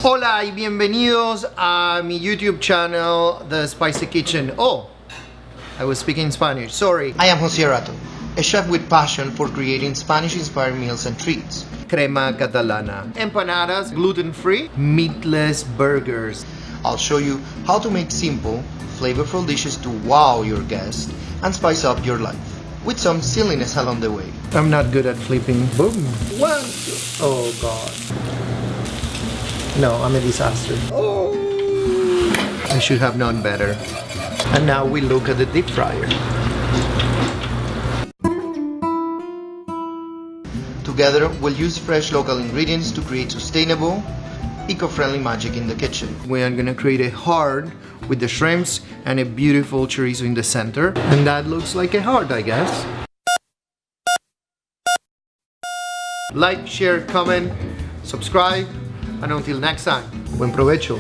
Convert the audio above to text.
Hola y bienvenidos a mi YouTube channel, The Spicy Kitchen. Oh, I was speaking Spanish, sorry. I am Jose Arato, a chef with passion for creating Spanish-inspired meals and treats. Crema catalana, empanadas, gluten-free, meatless burgers. I'll show you how to make simple, flavorful dishes to wow your guests and spice up your life, with some silliness along the way. I'm not good at flipping. Boom. One, two. Oh God. No, I'm a disaster. Oh. I should have known better. And now we look at the deep fryer. Together, we'll use fresh local ingredients to create sustainable, eco-friendly magic in the kitchen. We are gonna create a heart with the shrimps and a beautiful chorizo in the center. And that looks like a heart, I guess. Like, share, comment, subscribe, and until next time, buen provecho.